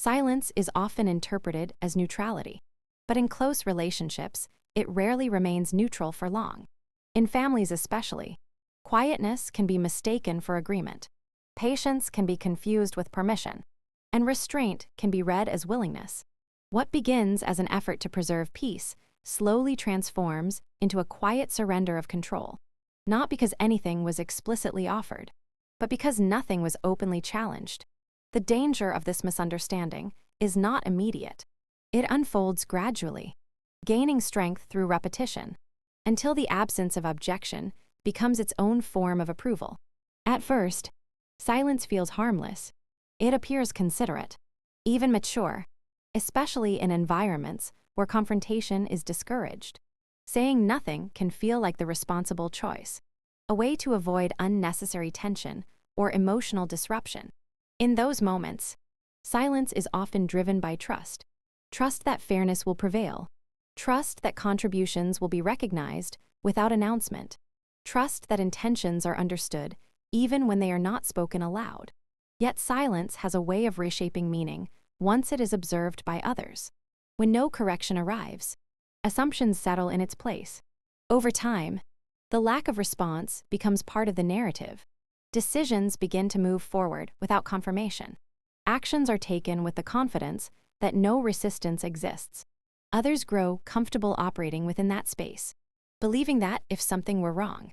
Silence is often interpreted as neutrality, but in close relationships, it rarely remains neutral for long. In families especially, quietness can be mistaken for agreement. Patience can be confused with permission, and restraint can be read as willingness. What begins as an effort to preserve peace slowly transforms into a quiet surrender of control, not because anything was explicitly offered, but because nothing was openly challenged. The danger of this misunderstanding is not immediate. It unfolds gradually, gaining strength through repetition, until the absence of objection becomes its own form of approval. At first, silence feels harmless. It appears considerate, even mature, especially in environments where confrontation is discouraged. Saying nothing can feel like the responsible choice, a way to avoid unnecessary tension or emotional disruption. In those moments, silence is often driven by trust. Trust that fairness will prevail. Trust that contributions will be recognized without announcement. Trust that intentions are understood even when they are not spoken aloud. Yet silence has a way of reshaping meaning once it is observed by others. When no correction arrives, assumptions settle in its place. Over time, the lack of response becomes part of the narrative. Decisions begin to move forward without confirmation. Actions are taken with the confidence that no resistance exists. Others grow comfortable operating within that space, believing that if something were wrong,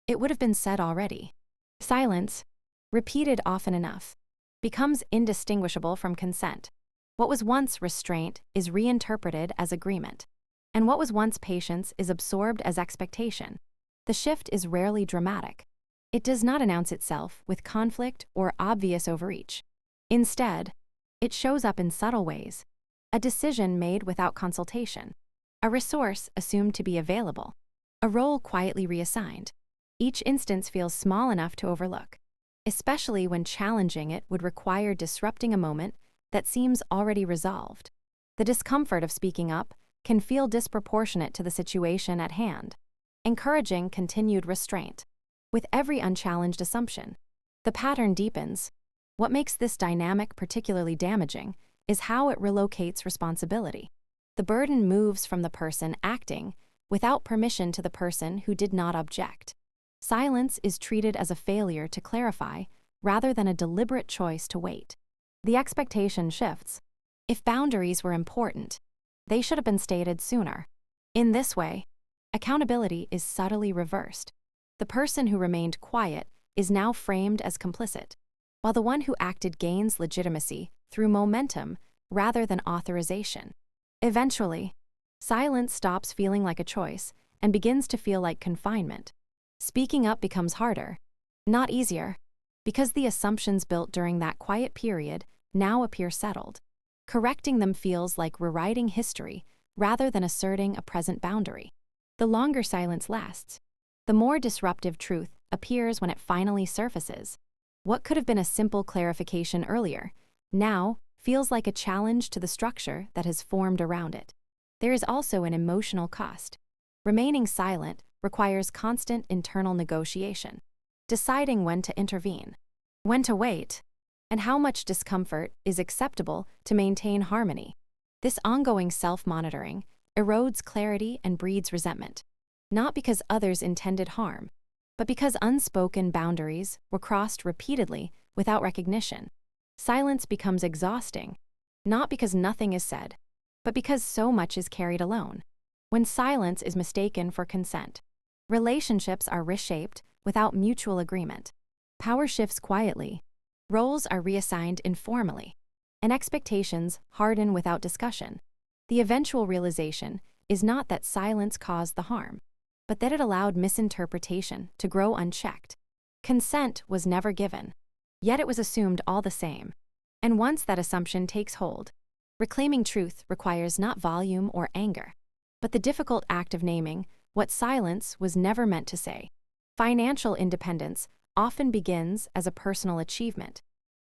it would have been said already. Silence, repeated often enough, becomes indistinguishable from consent. What was once restraint is reinterpreted as agreement, and what was once patience is absorbed as expectation. The shift is rarely dramatic. It does not announce itself with conflict or obvious overreach. Instead, it shows up in subtle ways: a decision made without consultation, a resource assumed to be available, a role quietly reassigned. Each instance feels small enough to overlook, especially when challenging it would require disrupting a moment that seems already resolved. The discomfort of speaking up can feel disproportionate to the situation at hand, encouraging continued restraint. With every unchallenged assumption, the pattern deepens. What makes this dynamic particularly damaging is how it relocates responsibility. The burden moves from the person acting without permission to the person who did not object. Silence is treated as a failure to clarify rather than a deliberate choice to wait. The expectation shifts. If boundaries were important, they should have been stated sooner. In this way, accountability is subtly reversed. The person who remained quiet is now framed as complicit, while the one who acted gains legitimacy through momentum rather than authorization. Eventually, silence stops feeling like a choice and begins to feel like confinement. Speaking up becomes harder, not easier, because the assumptions built during that quiet period now appear settled. Correcting them feels like rewriting history rather than asserting a present boundary. The longer silence lasts, the more disruptive truth appears when it finally surfaces. What could have been a simple clarification earlier now feels like a challenge to the structure that has formed around it. There is also an emotional cost. Remaining silent requires constant internal negotiation, deciding when to intervene, when to wait, and how much discomfort is acceptable to maintain harmony. This ongoing self-monitoring erodes clarity and breeds resentment, not because others intended harm, but because unspoken boundaries were crossed repeatedly without recognition. Silence becomes exhausting, not because nothing is said, but because so much is carried alone. When silence is mistaken for consent, relationships are reshaped without mutual agreement. Power shifts quietly, roles are reassigned informally, and expectations harden without discussion. The eventual realization is not that silence caused the harm, but that it allowed misinterpretation to grow unchecked. Consent was never given, yet it was assumed all the same. And once that assumption takes hold, reclaiming truth requires not volume or anger, but the difficult act of naming what silence was never meant to say. Financial independence often begins as a personal achievement,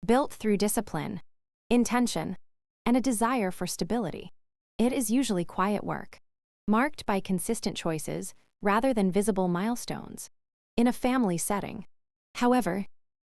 built through discipline, intention, and a desire for stability. It is usually quiet work, marked by consistent choices rather than visible milestones. In a family setting, however,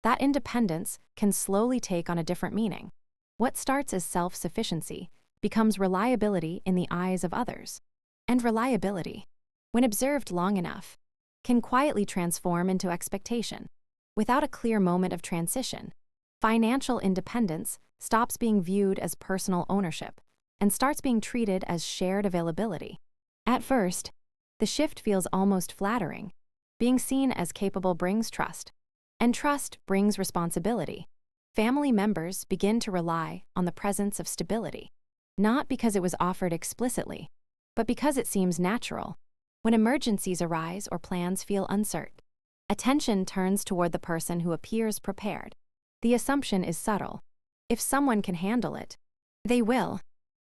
that independence can slowly take on a different meaning. What starts as self-sufficiency becomes reliability in the eyes of others. And reliability, when observed long enough, can quietly transform into expectation. Without a clear moment of transition, financial independence stops being viewed as personal ownership and starts being treated as shared availability. At first, the shift feels almost flattering. Being seen as capable brings trust, and trust brings responsibility. Family members begin to rely on the presence of stability, not because it was offered explicitly, but because it seems natural. When emergencies arise or plans feel uncertain, attention turns toward the person who appears prepared. The assumption is subtle. If someone can handle it, they will.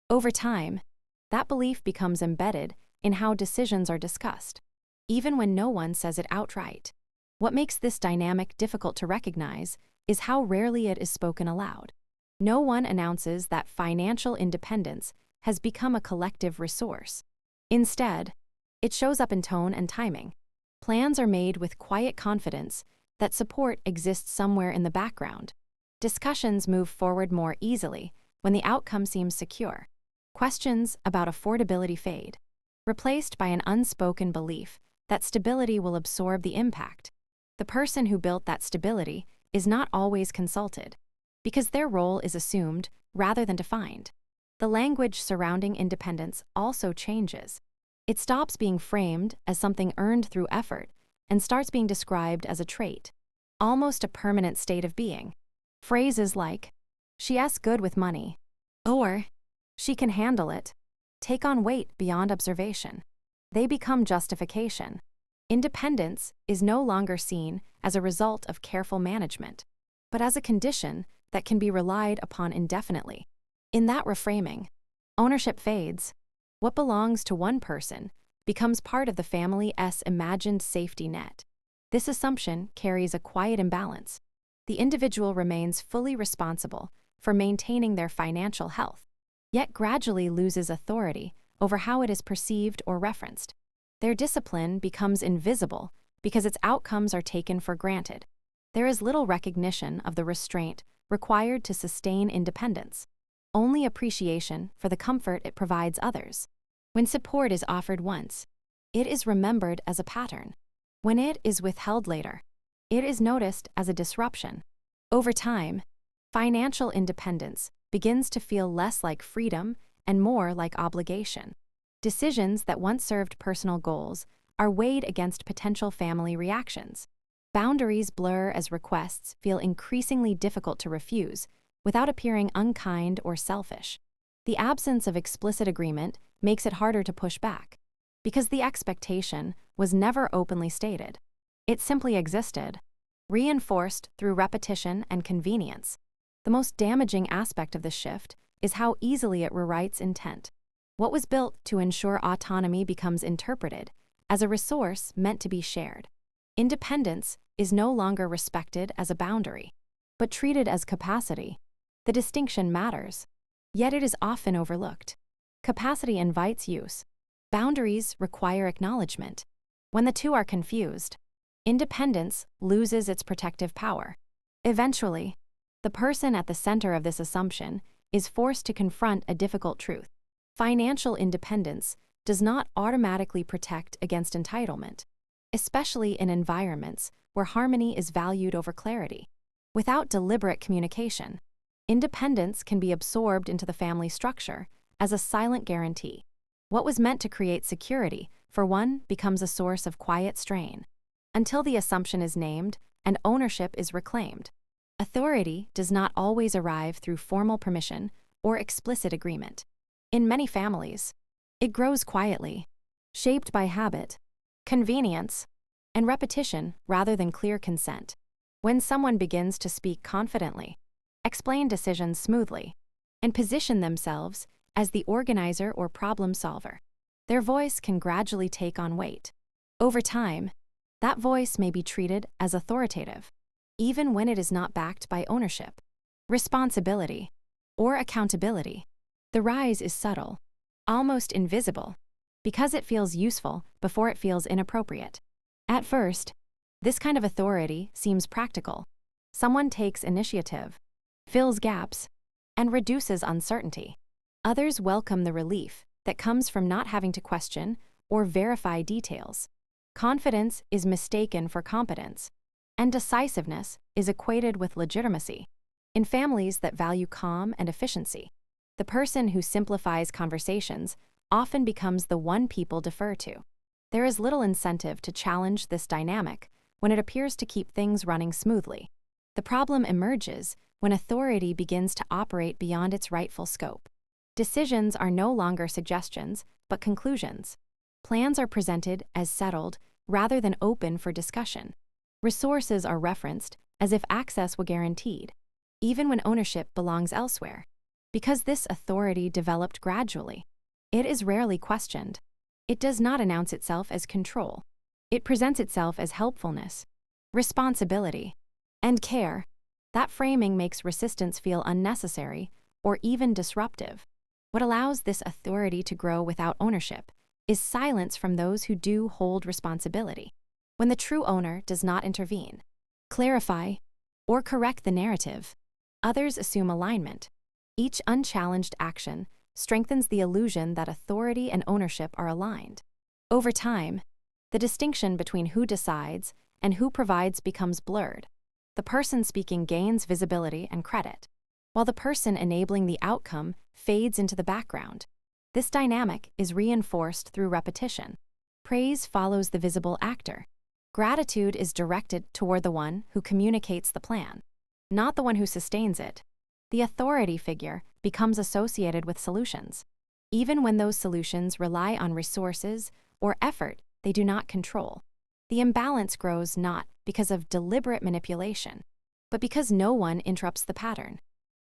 Over time, that belief becomes embedded in how decisions are discussed, even when no one says it outright. What makes this dynamic difficult to recognize is how rarely it is spoken aloud. No one announces that financial independence has become a collective resource. Instead, it shows up in tone and timing. Plans are made with quiet confidence that support exists somewhere in the background. Discussions move forward more easily when the outcome seems secure. Questions about affordability fade, replaced by an unspoken belief that stability will absorb the impact. The person who built that stability is not always consulted, because their role is assumed rather than defined. The language surrounding independence also changes. It stops being framed as something earned through effort and starts being described as a trait, almost a permanent state of being. Phrases like, "She's good with money," or "she can handle it," take on weight beyond observation. They become justification. Independence is no longer seen as a result of careful management, but as a condition that can be relied upon indefinitely. In that reframing, ownership fades. What belongs to one person becomes part of the family's imagined safety net. This assumption carries a quiet imbalance. The individual remains fully responsible for maintaining their financial health, yet gradually loses authority over how it is perceived or referenced. Their discipline becomes invisible because its outcomes are taken for granted. There is little recognition of the restraint required to sustain independence, only appreciation for the comfort it provides others. When support is offered once, it is remembered as a pattern. When it is withheld later, it is noticed as a disruption. Over time, financial independence begins to feel less like freedom and more like obligation. Decisions that once served personal goals are weighed against potential family reactions. Boundaries blur as requests feel increasingly difficult to refuse without appearing unkind or selfish. The absence of explicit agreement makes it harder to push back, because the expectation was never openly stated. It simply existed, reinforced through repetition and convenience. The most damaging aspect of this shift is how easily it rewrites intent. What was built to ensure autonomy becomes interpreted as a resource meant to be shared. Independence is no longer respected as a boundary, but treated as capacity. The distinction matters, yet it is often overlooked. Capacity invites use. Boundaries require acknowledgement. When the two are confused, independence loses its protective power. Eventually, the person at the center of this assumption is forced to confront a difficult truth. Financial independence does not automatically protect against entitlement, especially in environments where harmony is valued over clarity. Without deliberate communication, independence can be absorbed into the family structure as a silent guarantee. What was meant to create security for one becomes a source of quiet strain. Until the assumption is named and ownership is reclaimed, authority does not always arrive through formal permission or explicit agreement. In many families, it grows quietly, shaped by habit, convenience, and repetition rather than clear consent. When someone begins to speak confidently, explain decisions smoothly, and position themselves as the organizer or problem solver, their voice can gradually take on weight. Over time, that voice may be treated as authoritative, even when it is not backed by ownership, responsibility, or accountability. The rise is subtle, almost invisible, because it feels useful before it feels inappropriate. At first, this kind of authority seems practical. Someone takes initiative, fills gaps, and reduces uncertainty. Others welcome the relief that comes from not having to question or verify details. Confidence is mistaken for competence, and decisiveness is equated with legitimacy. In families that value calm and efficiency, the person who simplifies conversations often becomes the one people defer to. There is little incentive to challenge this dynamic when it appears to keep things running smoothly. The problem emerges when authority begins to operate beyond its rightful scope. Decisions are no longer suggestions, but conclusions. Plans are presented as settled rather than open for discussion. Resources are referenced as if access were guaranteed, even when ownership belongs elsewhere. Because this authority developed gradually, it is rarely questioned. It does not announce itself as control. It presents itself as helpfulness, responsibility, and care. That framing makes resistance feel unnecessary or even disruptive. What allows this authority to grow without ownership is silence from those who do hold responsibility. When the true owner does not intervene, clarify, or correct the narrative, others assume alignment. Each unchallenged action strengthens the illusion that authority and ownership are aligned. Over time, the distinction between who decides and who provides becomes blurred. The person speaking gains visibility and credit, while the person enabling the outcome fades into the background. This dynamic is reinforced through repetition. Praise follows the visible actor. Gratitude is directed toward the one who communicates the plan, not the one who sustains it. The authority figure becomes associated with solutions, even when those solutions rely on resources or effort they do not control. The imbalance grows not because of deliberate manipulation, but because no one interrupts the pattern.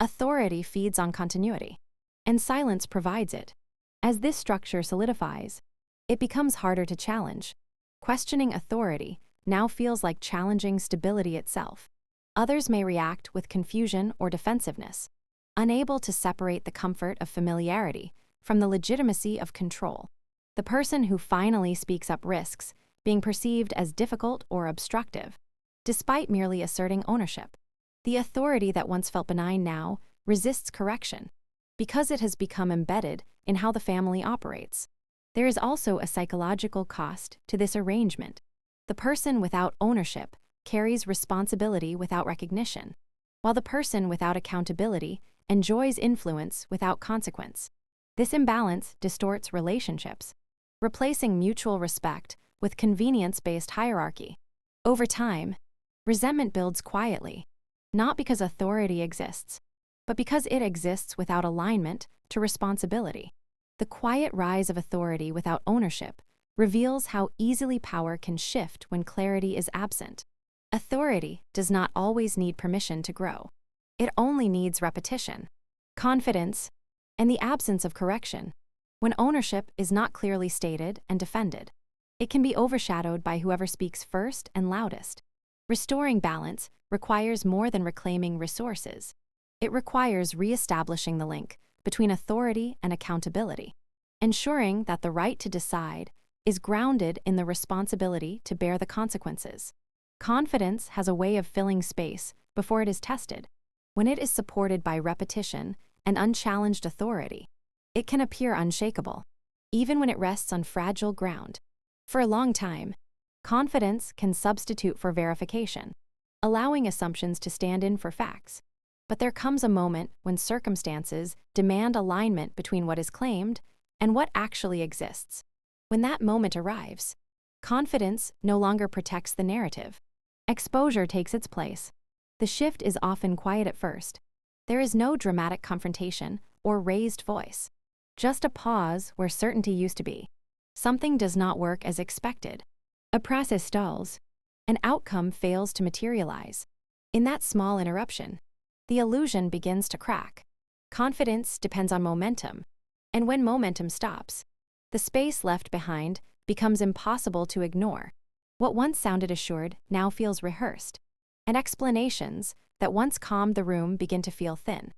Authority feeds on continuity, and silence provides it. As this structure solidifies, it becomes harder to challenge. Questioning authority now feels like challenging stability itself. Others may react with confusion or defensiveness, unable to separate the comfort of familiarity from the legitimacy of control. The person who finally speaks up risks being perceived as difficult or obstructive, despite merely asserting ownership. The authority that once felt benign now resists correction because it has become embedded in how the family operates. There is also a psychological cost to this arrangement. The person without ownership carries responsibility without recognition, while the person without accountability enjoys influence without consequence. This imbalance distorts relationships, replacing mutual respect with convenience-based hierarchy. Over time, resentment builds quietly, not because authority exists, but because it exists without alignment to responsibility. The quiet rise of authority without ownership reveals how easily power can shift when clarity is absent. Authority does not always need permission to grow. It only needs repetition, confidence, and the absence of correction. When ownership is not clearly stated and defended, it can be overshadowed by whoever speaks first and loudest. Restoring balance requires more than reclaiming resources. It requires reestablishing the link between authority and accountability, ensuring that the right to decide is grounded in the responsibility to bear the consequences. Confidence has a way of filling space before it is tested. When it is supported by repetition and unchallenged authority, it can appear unshakable, even when it rests on fragile ground. For a long time, confidence can substitute for verification, allowing assumptions to stand in for facts. But there comes a moment when circumstances demand alignment between what is claimed and what actually exists. When that moment arrives, confidence no longer protects the narrative. Exposure takes its place. The shift is often quiet at first. There is no dramatic confrontation or raised voice, just a pause where certainty used to be. Something does not work as expected. A process stalls. An outcome fails to materialize. In that small interruption, the illusion begins to crack. Confidence depends on momentum, and when momentum stops, the space left behind becomes impossible to ignore. What once sounded assured now feels rehearsed, and explanations that once calmed the room begin to feel thin.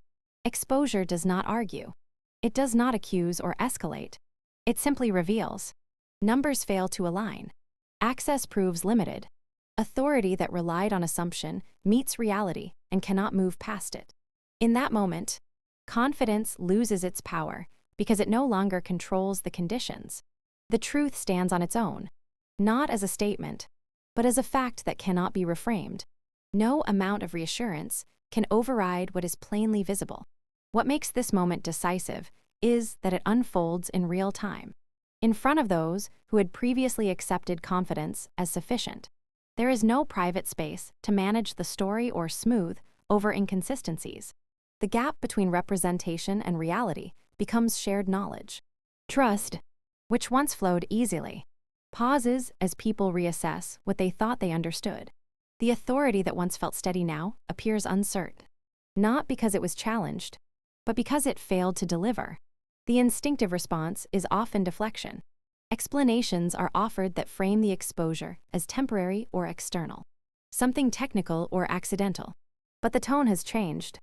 Exposure does not argue. It does not accuse or escalate. It simply reveals. Numbers fail to align. Access proves limited. Authority that relied on assumption meets reality and cannot move past it. In that moment, Confidence loses its power because it no longer controls the conditions. The truth stands on its own, not as a statement, but as a fact that cannot be reframed. No amount of reassurance can override what is plainly visible. What makes this moment decisive is that it unfolds in real time, in front of those who had previously accepted confidence as sufficient. There is no private space to manage the story or smooth over inconsistencies. The gap between representation and reality becomes shared knowledge. Trust, which once flowed easily, pauses as people reassess what they thought they understood. The authority that once felt steady now appears uncertain, not because it was challenged, but because it failed to deliver. The instinctive response is often deflection. Explanations are offered that frame the exposure as temporary or external, something technical or accidental. But the tone has changed.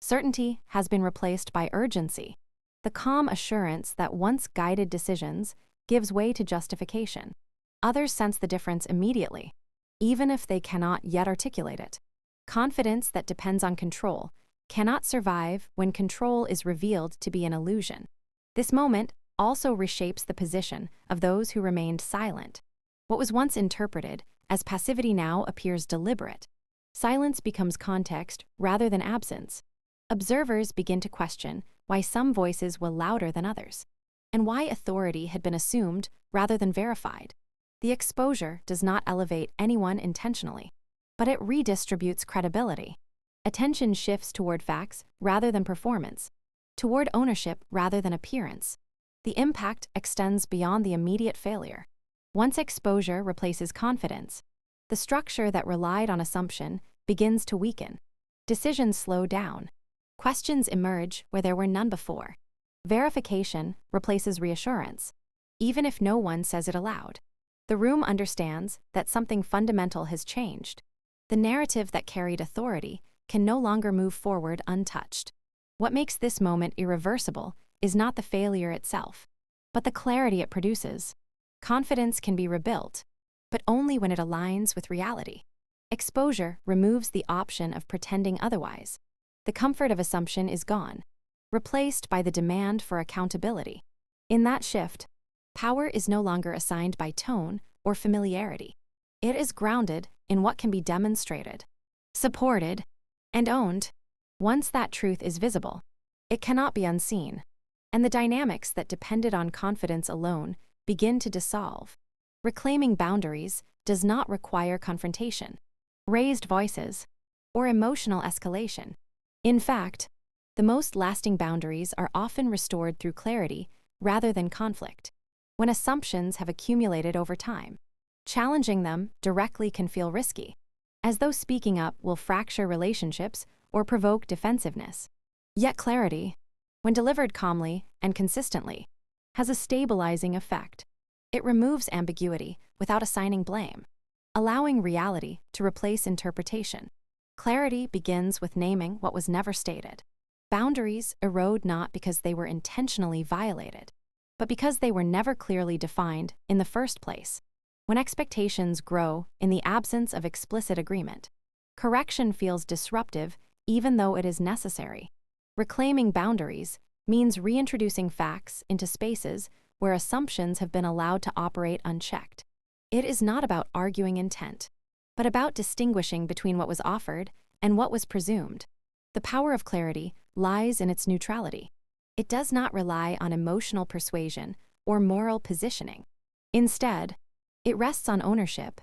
Certainty has been replaced by urgency. The calm assurance that once guided decisions gives way to justification. Others sense the difference immediately, even if they cannot yet articulate it. Confidence that depends on control cannot survive when control is revealed to be an illusion. This moment also reshapes the position of those who remained silent. What was once interpreted as passivity now appears deliberate. Silence becomes context rather than absence. Observers begin to question why some voices were louder than others, and why authority had been assumed rather than verified. The exposure does not elevate anyone intentionally, but it redistributes credibility. Attention shifts toward facts rather than performance, toward ownership rather than appearance. The impact extends beyond the immediate failure. Once exposure replaces confidence, the structure that relied on assumption begins to weaken. Decisions slow down. Questions emerge where there were none before. Verification replaces reassurance, even if no one says it aloud. The room understands that something fundamental has changed. The narrative that carried authority can no longer move forward untouched. What makes this moment irreversible is not the failure itself, but the clarity it produces. Confidence can be rebuilt, but only when it aligns with reality. Exposure removes the option of pretending otherwise. The comfort of assumption is gone, replaced by the demand for accountability. In that shift, power is no longer assigned by tone or familiarity. It is grounded in what can be demonstrated, supported, and owned. Once that truth is visible, it cannot be unseen, and the dynamics that depended on confidence alone begin to dissolve. Reclaiming boundaries does not require confrontation, raised voices, or emotional escalation. In fact, the most lasting boundaries are often restored through clarity rather than conflict. When assumptions have accumulated over time, challenging them directly can feel risky, as though speaking up will fracture relationships or provoke defensiveness. Yet clarity, when delivered calmly and consistently, has a stabilizing effect. It removes ambiguity without assigning blame, allowing reality to replace interpretation. Clarity begins with naming what was never stated. Boundaries erode not because they were intentionally violated, but because they were never clearly defined in the first place. When expectations grow in the absence of explicit agreement, correction feels disruptive even though it is necessary. Reclaiming boundaries means reintroducing facts into spaces where assumptions have been allowed to operate unchecked. It is not about arguing intent, but about distinguishing between what was offered and what was presumed. The power of clarity lies in its neutrality. It does not rely on emotional persuasion or moral positioning. Instead, it rests on ownership,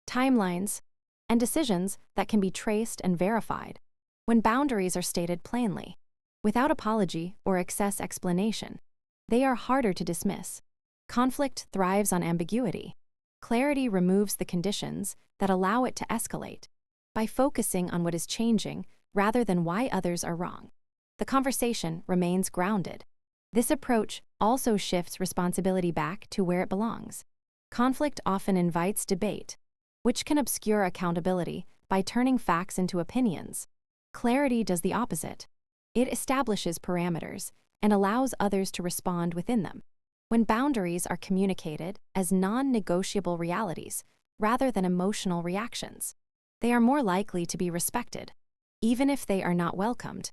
timelines, and decisions that can be traced and verified. When boundaries are stated plainly, without apology or excess explanation, they are harder to dismiss. Conflict thrives on ambiguity. Clarity removes the conditions that allow it to escalate. By focusing on what is changing rather than why others are wrong, the conversation remains grounded. This approach also shifts responsibility back to where it belongs. Conflict often invites debate, which can obscure accountability by turning facts into opinions. Clarity does the opposite. It establishes parameters and allows others to respond within them. When boundaries are communicated as non-negotiable realities rather than emotional reactions, they are more likely to be respected, even if they are not welcomed.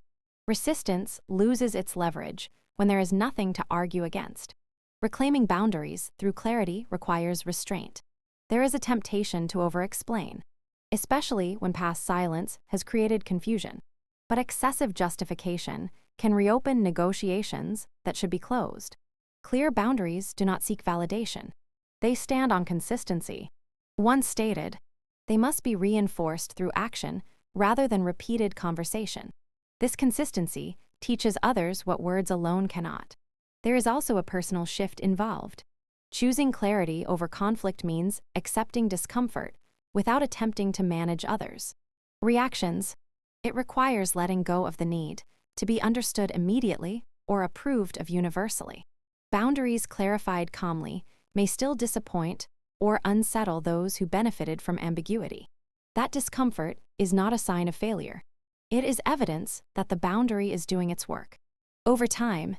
Resistance loses its leverage when there is nothing to argue against. Reclaiming boundaries through clarity requires restraint. There is a temptation to over-explain, especially when past silence has created confusion. But excessive justification can reopen negotiations that should be closed. Clear boundaries do not seek validation. They stand on consistency. Once stated, they must be reinforced through action rather than repeated conversation. This consistency teaches others what words alone cannot. There is also a personal shift involved. Choosing clarity over conflict means accepting discomfort without attempting to manage others. Reactions. It requires letting go of the need to be understood immediately or approved of universally. Boundaries clarified calmly may still disappoint or unsettle those who benefited from ambiguity. That discomfort is not a sign of failure. It is evidence that the boundary is doing its work. Over time,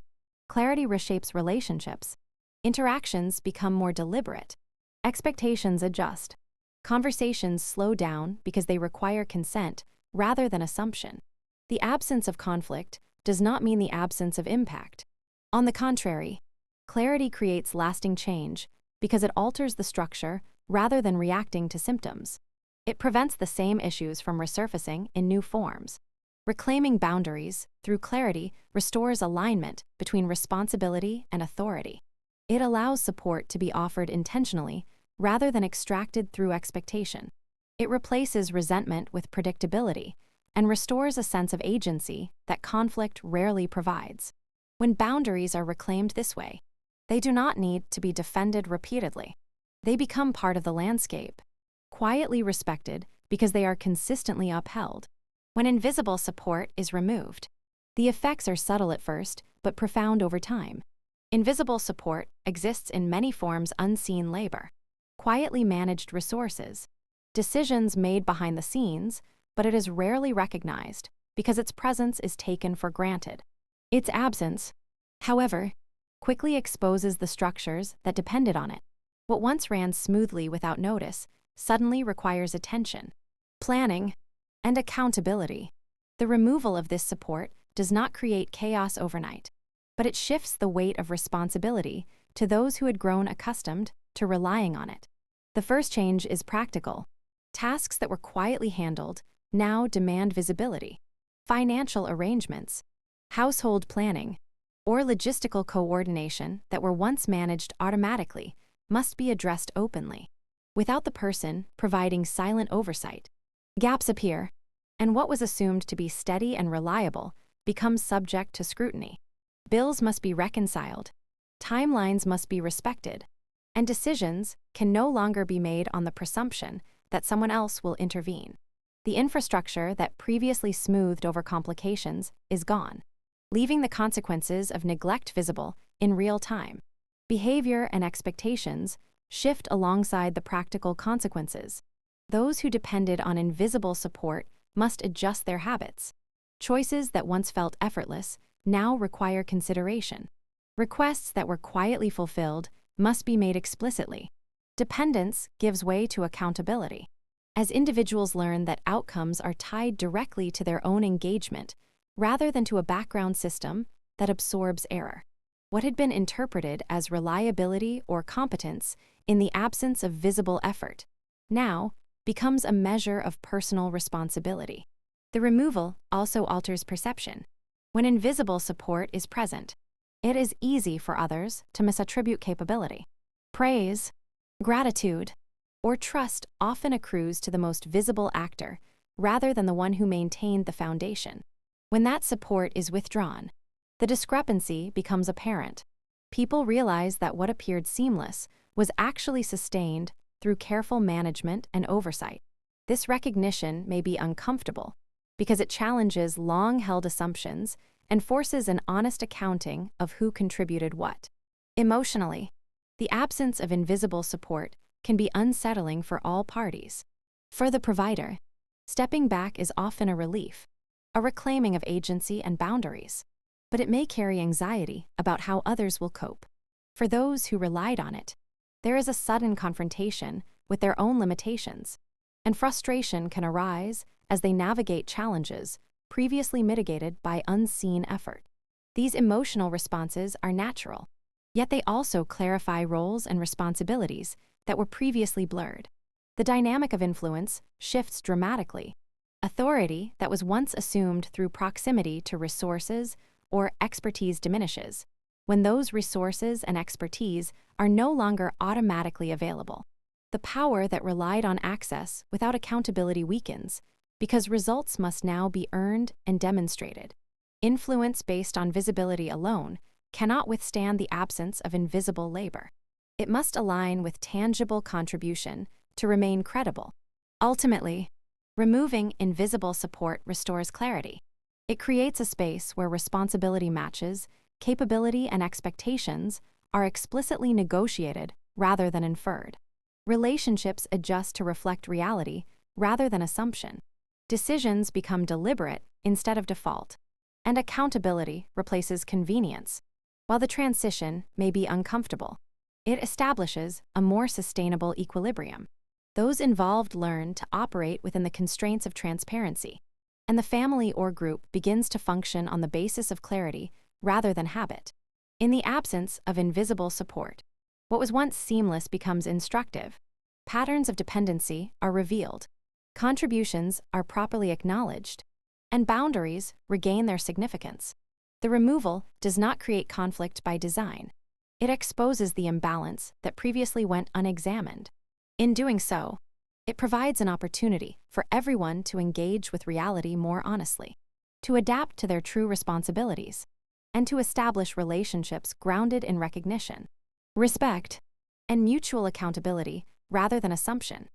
clarity reshapes relationships. Interactions become more deliberate. Expectations adjust. Conversations slow down because they require consent rather than assumption. The absence of conflict does not mean the absence of impact. On the contrary, clarity creates lasting change because it alters the structure rather than reacting to symptoms. It prevents the same issues from resurfacing in new forms. Reclaiming boundaries through clarity restores alignment between responsibility and authority. It allows support to be offered intentionally rather than extracted through expectation. It replaces resentment with predictability and restores a sense of agency that conflict rarely provides. When boundaries are reclaimed this way, they do not need to be defended repeatedly. They become part of the landscape, quietly respected because they are consistently upheld. When invisible support is removed, the effects are subtle at first but profound over time. Invisible support exists in many forms: unseen labor, quietly managed resources, decisions made behind the scenes, but it is rarely recognized because its presence is taken for granted. Its absence, however, quickly exposes the structures that depended on it. What once ran smoothly without notice suddenly requires attention, planning, and accountability. The removal of this support does not create chaos overnight, but it shifts the weight of responsibility to those who had grown accustomed to relying on it. The first change is practical. Tasks that were quietly handled now demand visibility. Financial arrangements, household planning, or logistical coordination that were once managed automatically must be addressed openly, without the person providing silent oversight. Gaps appear, and what was assumed to be steady and reliable becomes subject to scrutiny. Bills must be reconciled, timelines must be respected, and decisions can no longer be made on the presumption that someone else will intervene. The infrastructure that previously smoothed over complications is gone, leaving the consequences of neglect visible in real time. Behavior and expectations shift alongside the practical consequences. Those who depended on invisible support must adjust their habits. Choices that once felt effortless now require consideration. Requests that were quietly fulfilled must be made explicitly. Dependence gives way to accountability. As individuals learn that outcomes are tied directly to their own engagement, rather than to a background system that absorbs error. What had been interpreted as reliability or competence in the absence of visible effort now becomes a measure of personal responsibility. The removal also alters perception. When invisible support is present, it is easy for others to misattribute capability. Praise, gratitude, or trust often accrues to the most visible actor rather than the one who maintained the foundation. When that support is withdrawn, the discrepancy becomes apparent. People realize that what appeared seamless was actually sustained through careful management and oversight. This recognition may be uncomfortable because it challenges long-held assumptions and forces an honest accounting of who contributed what. Emotionally, the absence of invisible support can be unsettling for all parties. For the provider, stepping back is often a relief, a reclaiming of agency and boundaries, but it may carry anxiety about how others will cope. For those who relied on it, there is a sudden confrontation with their own limitations, and frustration can arise as they navigate challenges previously mitigated by unseen effort. These emotional responses are natural, yet they also clarify roles and responsibilities that were previously blurred. The dynamic of influence shifts dramatically. Authority that was once assumed through proximity to resources or expertise diminishes when those resources and expertise are no longer automatically available. The power that relied on access without accountability weakens because results must now be earned and demonstrated. Influence based on visibility alone cannot withstand the absence of invisible labor. It must align with tangible contribution to remain credible. Ultimately, removing invisible support restores clarity. It creates a space where responsibility matches, capability and expectations are explicitly negotiated rather than inferred. Relationships adjust to reflect reality rather than assumption. Decisions become deliberate instead of default, and accountability replaces convenience. While the transition may be uncomfortable, it establishes a more sustainable equilibrium. Those involved learn to operate within the constraints of transparency, and the family or group begins to function on the basis of clarity rather than habit. In the absence of invisible support, what was once seamless becomes instructive. Patterns of dependency are revealed, contributions are properly acknowledged, and boundaries regain their significance. The removal does not create conflict by design. It exposes the imbalance that previously went unexamined. In doing so, it provides an opportunity for everyone to engage with reality more honestly, to adapt to their true responsibilities, and to establish relationships grounded in recognition, respect, and mutual accountability rather than assumption.